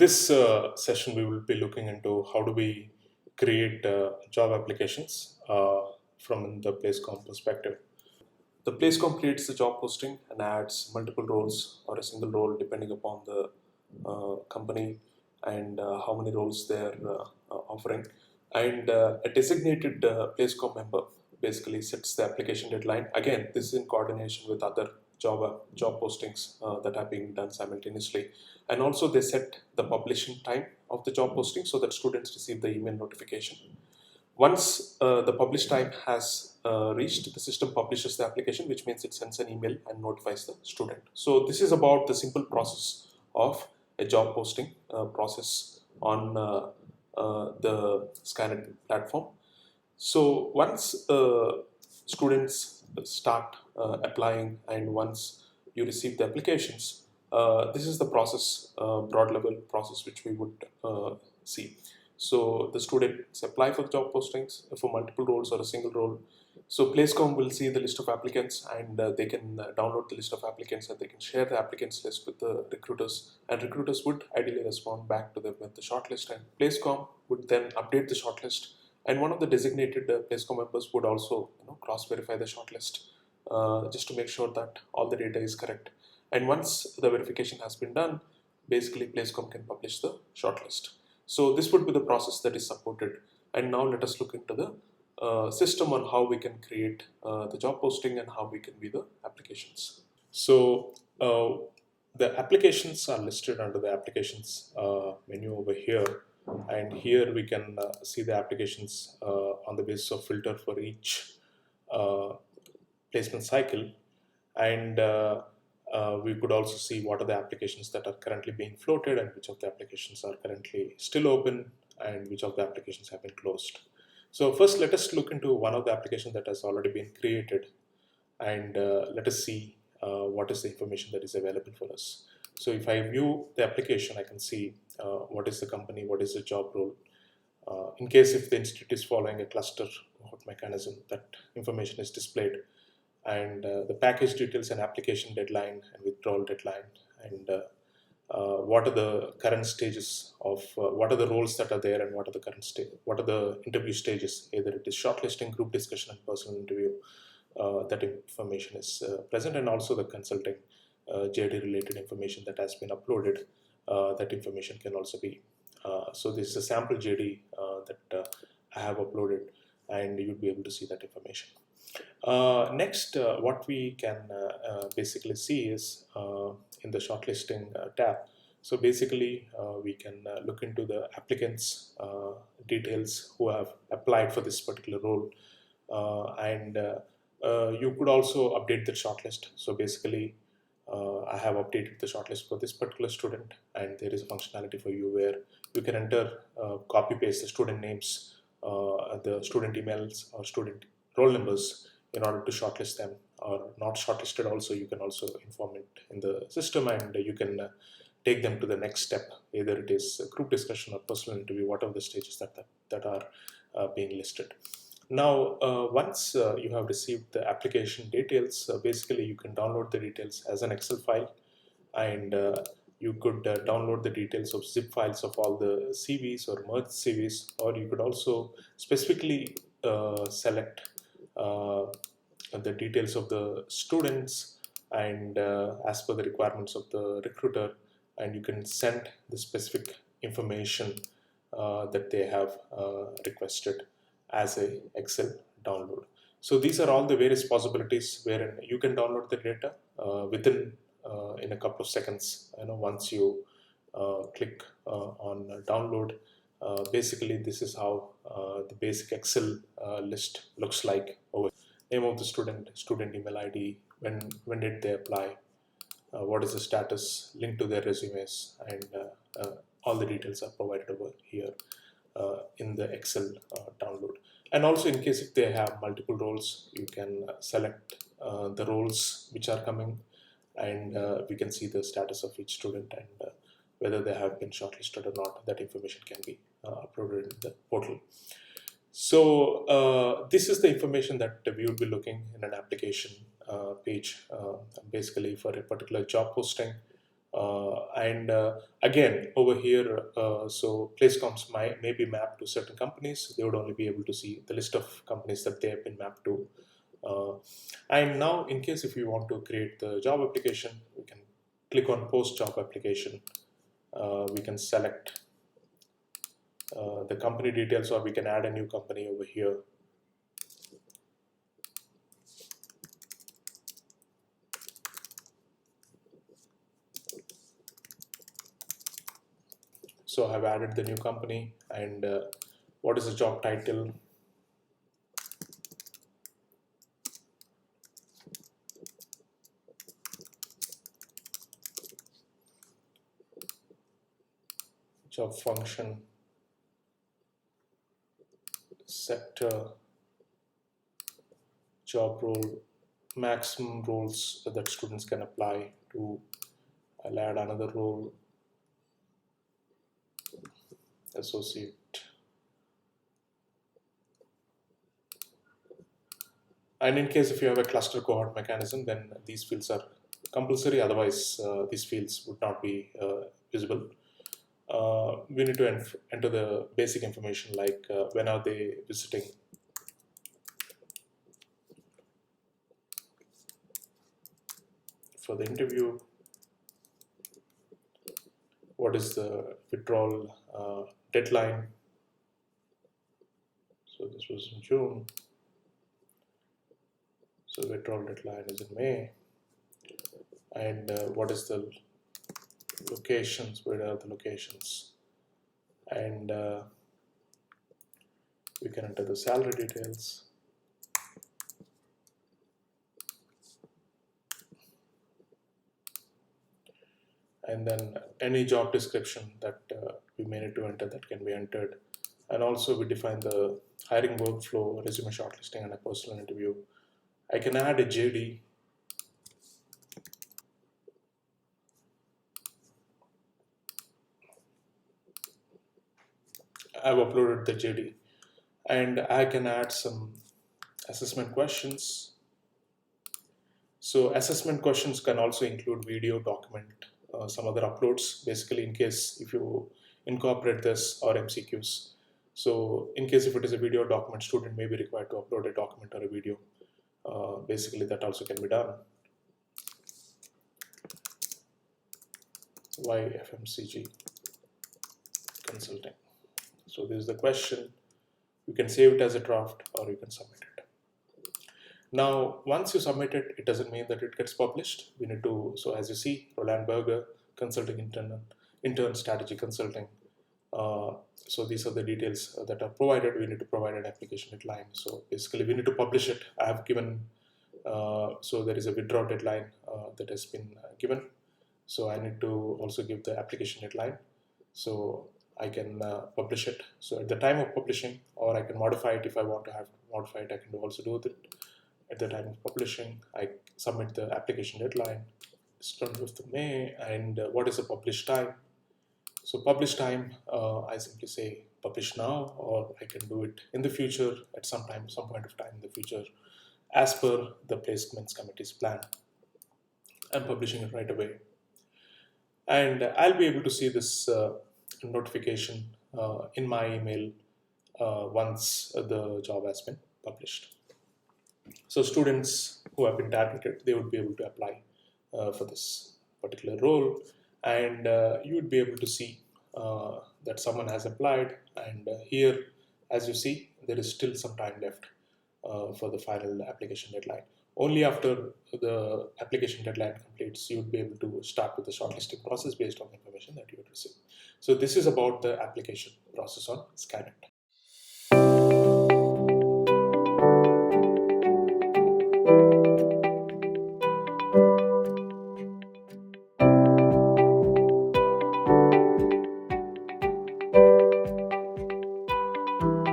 this session, we will be looking into how do we create job applications from the Placecom perspective. The Placecom creates the job posting and adds multiple roles or a single role depending upon the company and how many roles they're offering. And a designated Placecom member basically sets the application deadline. Again, this is in coordination with other job postings that are being done simultaneously. And also they set the publishing time of the job posting so that students receive the email notification. Once the publish time has reached, the system publishes the application, which means it sends an email and notifies the student. So this is about the simple process of a job posting process on the Skynet platform. So once students start applying and once you receive the applications, this is the process, broad level process which we would see. So the students apply for the job postings for multiple roles or a single role. So Placecom will see the list of applicants and they can download the list of applicants and they can share the applicants list with the recruiters, and recruiters would ideally respond back to them with the shortlist, and Placecom would then update the shortlist, and one of the designated Placecom members would also cross-verify the shortlist just to make sure that all the data is correct. And once the verification has been done, basically Placecom can publish the shortlist. So this would be the process that is supported. And now let us look into the system on how we can create the job posting and how we can view the applications. So the applications are listed under the applications menu over here. And here we can see the applications on the basis of filter for each placement cycle. And we could also see what are the applications that are currently being floated and which of the applications are currently still open and which of the applications have been closed. So first, let us look into one of the applications that has already been created, and let us see what is the information that is available for us. So if I view the application, I can see what is the company, what is the job role. In case if the institute is following a cluster mechanism, that information is displayed, and the package details and application deadline and withdrawal deadline, and what are the current stages of what are the roles that are there, and what are the current stage, what are the interview stages, either it is shortlisting, group discussion, and personal interview. That information is present, and also the consulting JD related information that has been uploaded. That information can also be. So this is a sample JD that I have uploaded, and you'll be able to see that information. Next, what we can basically see is in the shortlisting tab. So basically, we can look into the applicants' details who have applied for this particular role, and you could also update the shortlist. So basically, I have updated the shortlist for this particular student, and there is a functionality for you where you can enter, copy paste the student names, the student emails or student roll numbers in order to shortlist them, or not shortlisted also. You can also inform it in the system, and you can take them to the next step, either it is a group discussion or personal interview, whatever the stages that are being listed. Now, once you have received the application details, basically you can download the details as an Excel file, and you could download the details of zip files of all the CVs or merged CVs, or you could also specifically select the details of the students and as per the requirements of the recruiter, and you can send the specific information that they have requested as a Excel download. So these are all the various possibilities wherein you can download the data within in a couple of seconds. Once you click on download, basically this is how the basic Excel list looks like. Over name of the student, student email ID, when did they apply, what is the status, link to their resumes, and all the details are provided over here in the Excel download. And also, in case if they have multiple roles, you can select the roles which are coming, and we can see the status of each student and whether they have been shortlisted or not. That information can be uploaded in the portal. So this is the information that we would be looking in an application page, basically for a particular job posting. And again, over here, so place comps may be mapped to certain companies. They would only be able to see the list of companies that they have been mapped to. And now, in case if you want to create the job application, we can click on post job application. We can select the company details, or we can add a new company over here. So I've added the new company, and what is the job title? Job function, sector, job role, maximum roles that students can apply to. I'll add another role, associate. And in case if you have a cluster cohort mechanism, then these fields are compulsory. Otherwise, these fields would not be visible. We need to enter the basic information like when are they visiting, for the interview, what is the withdrawal deadline. So this was in June. So withdrawal deadline is in May. And what is the locations? Where are the locations? And we can enter the salary details. And then any job description that we may need to enter, that can be entered. And also we define the hiring workflow, resume shortlisting, and a personal interview. I can add a JD. I've uploaded the JD, and I can add some assessment questions. So assessment questions can also include video, document, some other uploads, basically in case if you incorporate this, or MCQs. So in case if it is a video document, student may be required to upload a document or a video. Basically that also can be done. Why FMCG consulting? So this is the question. You can save it as a draft, or you can submit it. Now, once you submit it, it doesn't mean that it gets published. We need to, so as you see, Roland Berger, consulting intern strategy consulting. So these are the details that are provided. We need to provide an application deadline. So basically we need to publish it. I have given, so there is a withdraw deadline that has been given. So I need to also give the application deadline. So I can publish it. So at the time of publishing, or I can modify it if I want to have modify it, I can also do that. At the time of publishing, I submit the application deadline. It's 25th of May. And what is the publish time? So publish time, I simply say publish now, or I can do it in the future at some point of time in the future, as per the placements committee's plan. I'm publishing it right away. And I'll be able to see this notification in my email once the job has been published. So students who have been targeted, they would be able to apply for this particular role, and you would be able to see that someone has applied. And here, as you see, there is still some time left for the final application deadline. Only after the application deadline completes, you would be able to start with the shortlisting process based on the information that you would receive. So this is about the application process on Skynet.